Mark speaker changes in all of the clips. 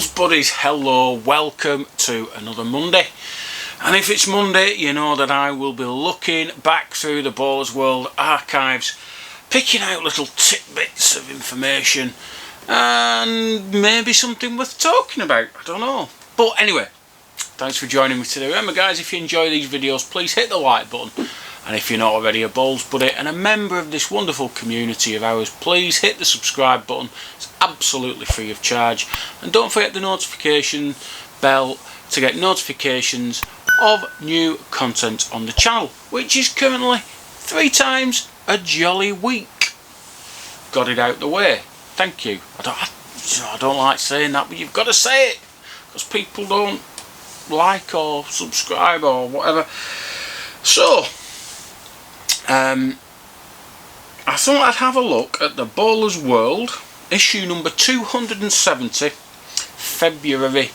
Speaker 1: Bowls buddies, hello, welcome to another Monday. And if it's Monday, you know that I will be looking back through the Bowlers World archives, picking out little tidbits of information and maybe something worth talking about, I don't know. But anyway, thanks for joining me today. Remember guys, if you enjoy these videos, please hit the like button. And if you're not already a Bowls buddy and a member of this wonderful community of ours, please hit the subscribe button. It's absolutely free of charge. And don't forget the notification bell to get notifications of new content on the channel, which is currently 3 times a jolly week. Got it out the way. Thank you. I don't like saying that, but you've got to say it because people don't like or subscribe or whatever. So I thought I'd have a look at the Bowlers World, issue number 270, February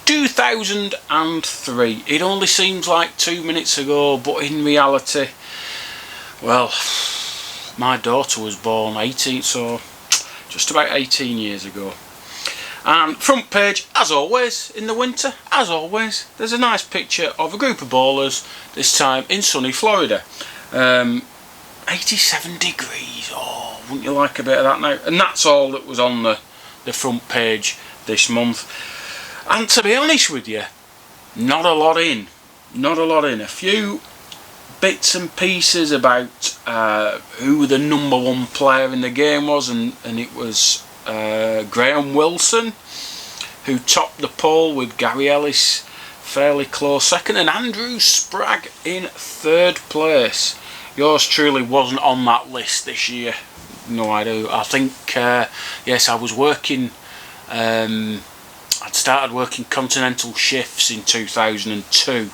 Speaker 1: 2003. It only seems like 2 minutes ago, but in reality, well, my daughter was born just about 18 years ago. And front page, as always, in the winter, as always, there's a nice picture of a group of bowlers, this time in sunny Florida. 87 degrees, oh, wouldn't you like a bit of that now? And that's all that was on the front page this month. And to be honest with you, not a lot in. A few bits and pieces about who the #1 player in the game was, and it was Graham Wilson, who topped the poll with Gary Ellis fairly close second, and Andrew Spragg in 3rd place. Yours truly wasn't on that list this year. No, I do. I think, yes, I was working, I'd started working continental shifts in 2002,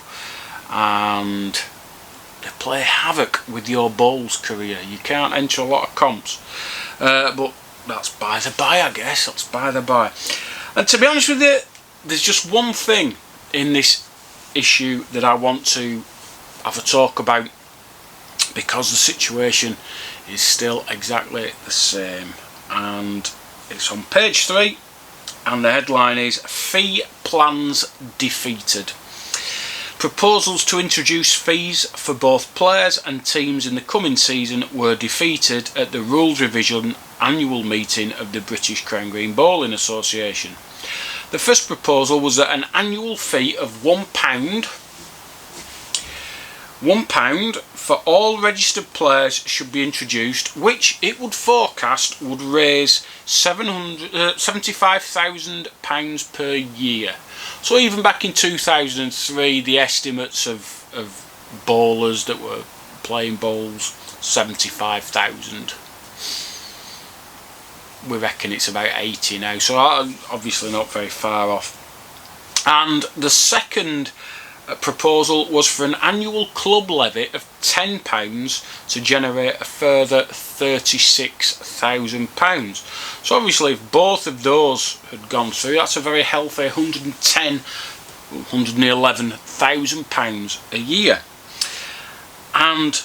Speaker 1: and they play havoc with your bowls career. You can't enter a lot of comps. But that's by the by, I guess. That's by the by. And to be honest with you, there's just one thing in this issue that I want to have a talk about, because the situation is still exactly the same, and it's on page 3, and the headline is Fee Plans Defeated. Proposals to introduce fees for both players and teams in the coming season were defeated at the Rules Revision annual meeting of the British Crown Green Bowling Association. The first proposal was that an annual fee of £1 for all registered players should be introduced, which it would forecast would raise £75,000 per year. So even back in 2003, the estimates of bowlers that were playing bowls, 75,000. We reckon it's about 80 now, so obviously not very far off. And the second proposal was for an annual club levy of £10 to generate a further £36,000. So obviously if both of those had gone through, that's a very healthy £111,000 a year. And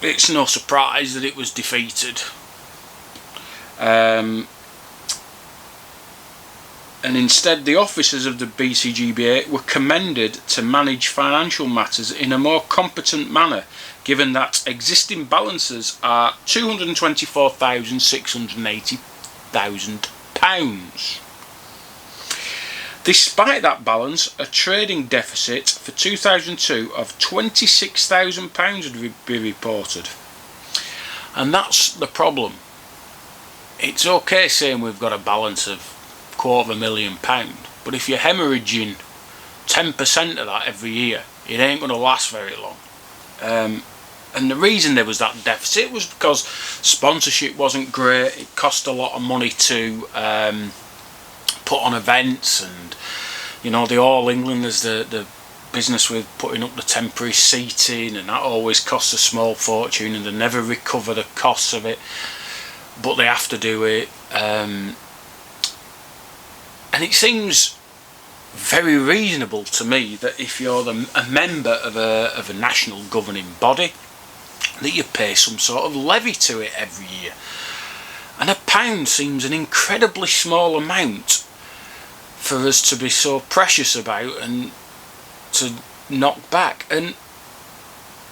Speaker 1: it's no surprise that it was defeated. And instead the officers of the BCGBA were commended to manage financial matters in a more competent manner, given that existing balances are £224,680,000. Despite that balance, a trading deficit for 2002 of £26,000 would be reported. And that's the problem. It's okay saying we've got a balance of £250,000, but if you're hemorrhaging 10% of that every year, it ain't going to last very long. And the reason there was that deficit was because sponsorship wasn't great. It cost a lot of money to put on events, and you know, the All England, there's the business with putting up the temporary seating, and that always costs a small fortune, and they never recover the costs of it, but they have to do it. And it seems very reasonable to me that if you're a member of a national governing body, that you pay some sort of levy to it every year. And £1 seems an incredibly small amount for us to be so precious about and to knock back. And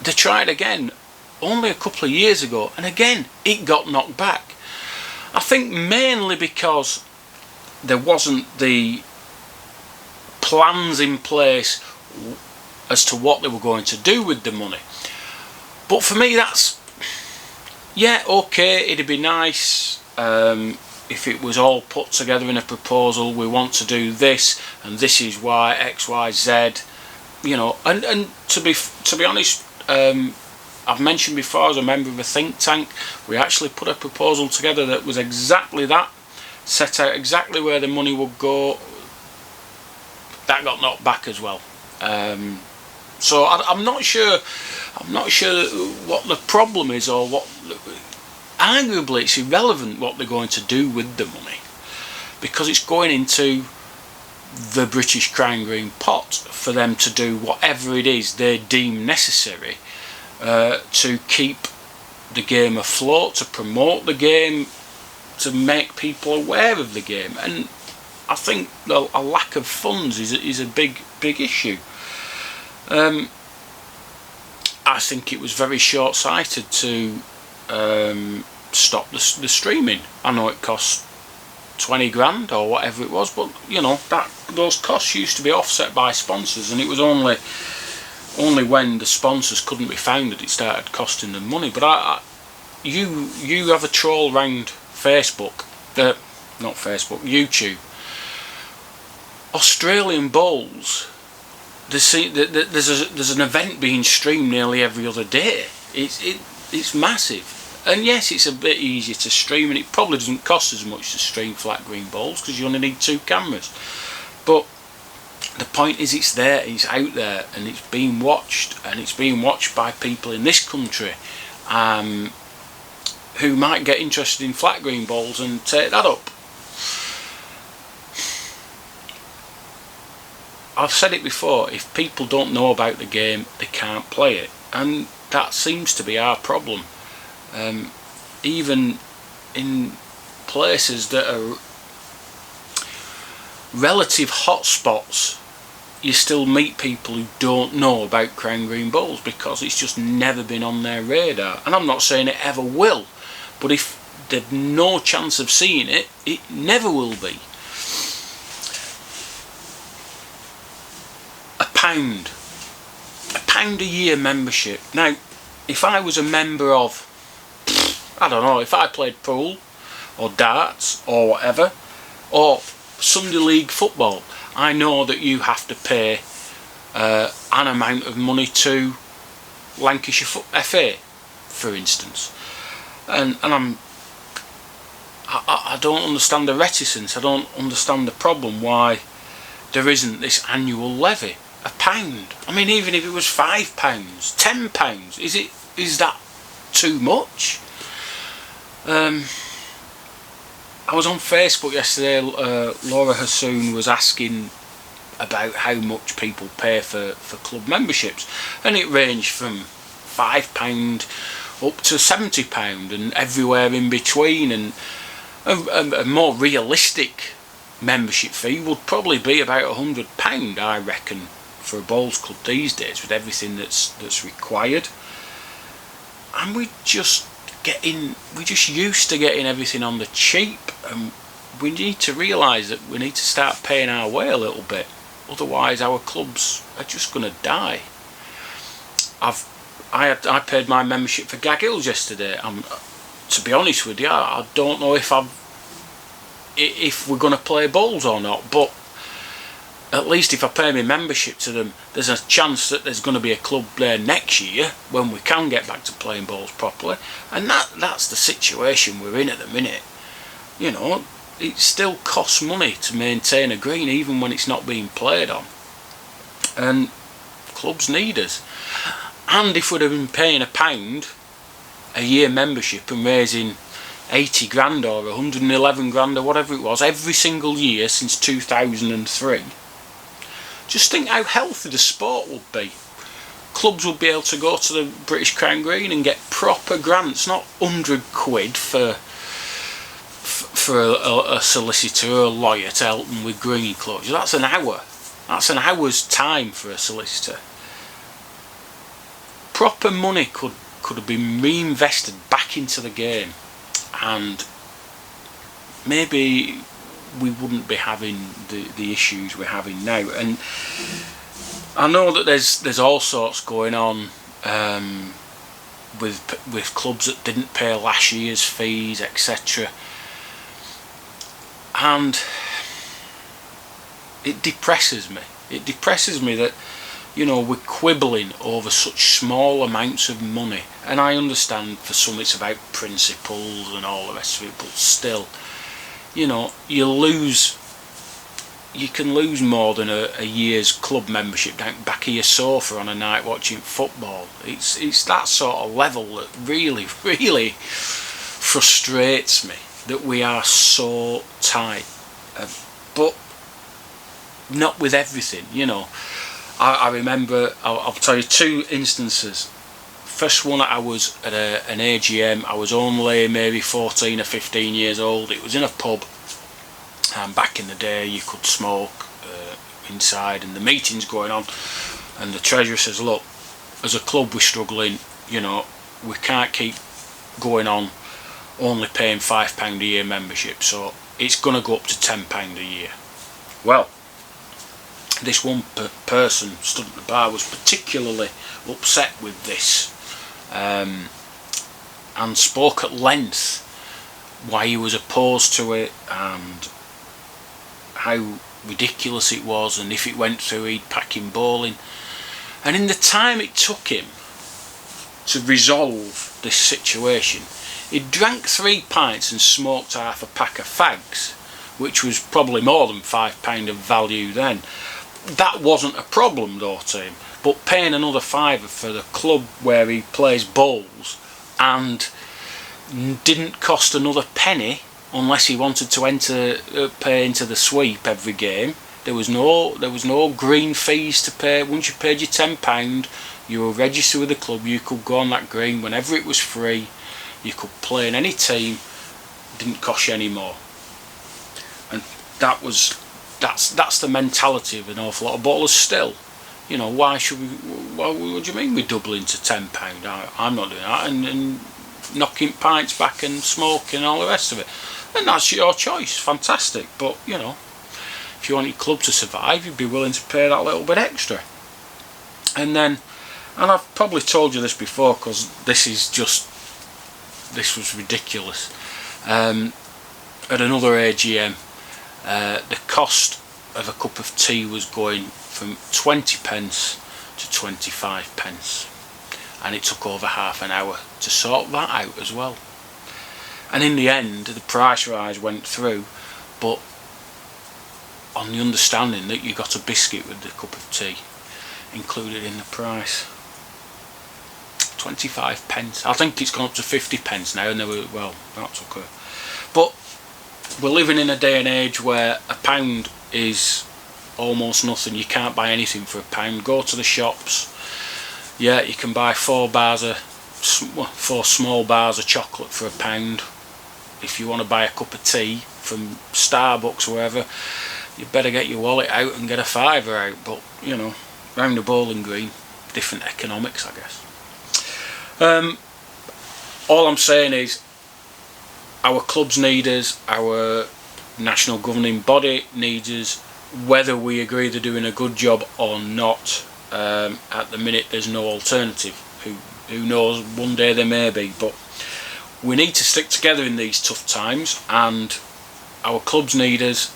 Speaker 1: they tried again only a couple of years ago, and again it got knocked back. I think mainly because there wasn't the plans in place as to what they were going to do with the money. But for me, that's, yeah, okay, it'd be nice if it was all put together in a proposal. We want to do this, and this is why X, Y, Z, you know. And to be honest, I've mentioned before, as a member of a think tank, we actually put a proposal together that was exactly that, set out exactly where the money would go. That got knocked back as well. So I'm not sure what the problem is, or what. Arguably, it's irrelevant what they're going to do with the money, because it's going into the British Crown Green pot for them to do whatever it is they deem necessary to keep the game afloat, to promote the game, to make people aware of the game. And I think a lack of funds is a big issue. I think it was very short-sighted to stop the streaming. I know it cost 20 grand or whatever it was, but you know, that those costs used to be offset by sponsors, and it was only when the sponsors couldn't be found that it started costing them money. But you have a troll round Facebook, not Facebook, YouTube. Australian bowls, there's an event being streamed nearly every other day. It's massive. And yes, it's a bit easier to stream, and it probably doesn't cost as much to stream flat green bowls because you only need 2 cameras. But the point is, it's there, it's out there, and it's being watched, and it's being watched by people in this country who might get interested in flat green bowls and take that up. I've said it before, if people don't know about the game, they can't play it, and that seems to be our problem. Even in places that are relative hotspots, you still meet people who don't know about Crown Green bowls because it's just never been on their radar. And I'm not saying it ever will, but if they've no chance of seeing it, it never will be. £1 a year membership. Now, if I was a member of, I don't know, if I played pool or darts or whatever, or Sunday League football, I know that you have to pay an amount of money to Lancashire FA, for instance, and I don't understand the reticence. I don't understand the problem why there isn't this annual levy. £1. I mean, even if it was £5, £10, is that too much? I was on Facebook yesterday. Laura Hassoun was asking about how much people pay for club memberships, and it ranged from £5 up to £70 and everywhere in between. And a more realistic membership fee would probably be about £100, I reckon, for a bowls club these days, with everything that's required. And we just used to getting everything on the cheap, and we need to realise that we need to start paying our way a little bit, otherwise our clubs are just going to die. I paid my membership for Gag Hills yesterday. To be honest with you, I don't know if we're going to play bowls or not, but at least if I pay my membership to them, there's a chance that there's going to be a club there next year when we can get back to playing bowls properly. And that's the situation we're in at the minute. You know, it still costs money to maintain a green even when it's not being played on, and clubs need us. And if we'd have been paying £1 a year membership and raising 80 grand or 111 grand or whatever it was every single year since 2003, just think how healthy the sport would be. Clubs would be able to go to the British Crown Green and get proper grants, not £100 for for a solicitor or a lawyer to help them with green enclosure. That's an hour. That's an hour's time for a solicitor. Proper money could have been reinvested back into the game, and maybe we wouldn't be having the issues we're having now. And I know that there's all sorts going on with clubs that didn't pay last year's fees, etc. And it depresses me. It depresses me that, you know, we're quibbling over such small amounts of money. And I understand for some it's about principles and all the rest of it, but still, you know, you can lose more than a year's club membership down the back of your sofa on a night watching football. It's that sort of level that really, really frustrates me, that we are so tight. But not with everything, you know. I remember, I'll tell you two instances. First one, I was at an AGM. I was only maybe 14 or 15 years old. It was in a pub, and back in the day you could smoke inside, and the meeting's going on, and the treasurer says, look, as a club we're struggling, you know, we can't keep going on only paying £5 a year membership, so it's going to go up to £10 a year. Well, this one person stood at the bar was particularly upset with this, and spoke at length why he was opposed to it and how ridiculous it was, and if it went through he'd pack him bowling. And in the time it took him to resolve this situation, he drank 3 pints and smoked half a pack of fags, which was probably more than £5 of value then. That wasn't a problem though to him, but paying another £5 for the club where he plays bowls and didn't cost another penny unless he wanted to pay into the sweep every game. There was no green fees to pay. Once you paid your £10, you were registered with the club. You could go on that green whenever it was free. You could play in any team. It didn't cost you any more. And that's the mentality of an awful lot of bowlers still. You know, why should we? What do you mean we're doubling to £10? I'm not doing that, and knocking pints back and smoking and all the rest of it. And that's your choice, fantastic. But you know, if you want your club to survive, you'd be willing to pay that little bit extra. And I've probably told you this before, because this was ridiculous. At another AGM, the cost of a cup of tea was going from 20p to 25p, and it took over half an hour to sort that out as well. And in the end the price rise went through, but on the understanding that you got a biscuit with the cup of tea included in the price. 25p. I think it's gone up to 50p now, and that's okay. But we're living in a day and age where £1 is almost nothing. You can't buy anything for £1. Go to the shops. Yeah, you can buy 4 small bars of chocolate for £1. If you want to buy a cup of tea from Starbucks or wherever, you better get your wallet out and get a £5 out. But you know, round the bowling green, different economics, I guess. All I'm saying is, our clubs need us, our national governing body needs us, whether we agree they're doing a good job or not. At the minute there's no alternative. Who knows, one day there may be, but we need to stick together in these tough times, and our clubs need us,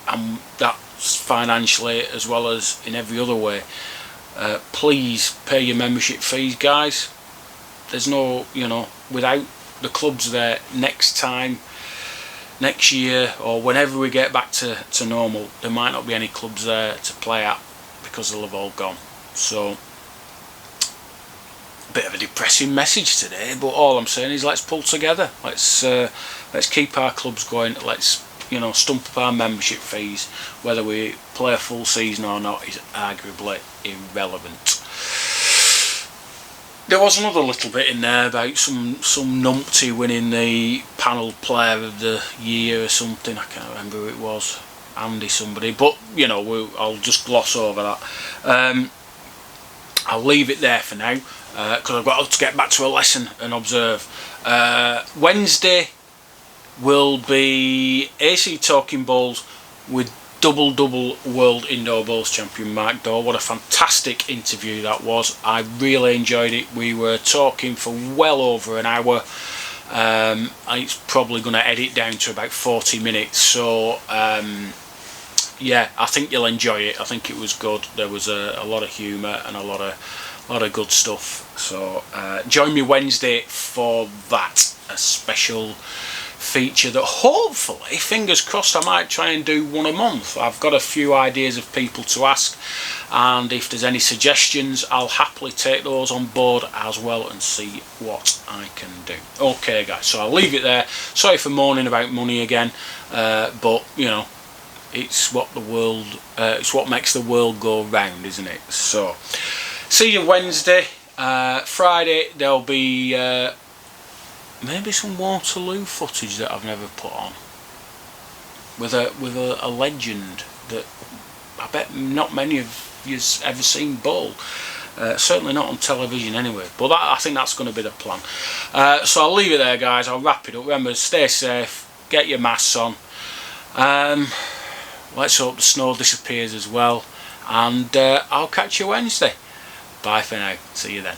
Speaker 1: and that's financially as well as in every other way. Please pay your membership fees, guys. There's no, you know, without the clubs there next time, next year, or whenever we get back to normal, there might not be any clubs there to play at because they'll have all gone. So, a bit of a depressing message today, but all I'm saying is let's pull together. Let's keep our clubs going. Let's, you know, stump up our membership fees. Whether we play a full season or not is arguably irrelevant. There was another little bit in there about some numpty winning the panel player of the year or something. I can't remember who it was, Andy somebody, but you know, I'll just gloss over that. I'll leave it there for now because I've got to get back to a lesson and observe. Wednesday will be AC Talking Bowls with double World Indoor Bowls Champion Mark Daw. What a fantastic interview that was. I really enjoyed it. We were talking for well over an hour. It's probably going to edit down to about 40 minutes, so yeah, I think you'll enjoy it. I think it was good. There was a lot of humour and a lot of good stuff. So join me Wednesday for that, a special feature that hopefully, fingers crossed, I might try and do one a month. I've got a few ideas of people to ask, and if there's any suggestions, I'll happily take those on board as well and see what I can do. Okay guys, so I'll leave it there. Sorry for moaning about money again, but you know, it's what it's what makes the world go round, isn't it? So see you Wednesday. Friday there'll be maybe some Waterloo footage that I've never put on with a legend that I bet not many of you's ever seen bowl. Certainly not on television anyway, but I think that's going to be the plan. So I'll leave it there guys. I'll wrap it up. Remember, stay safe, get your masks on. Let's hope the snow disappears as well, and I'll catch you Wednesday. Bye for now. See you then.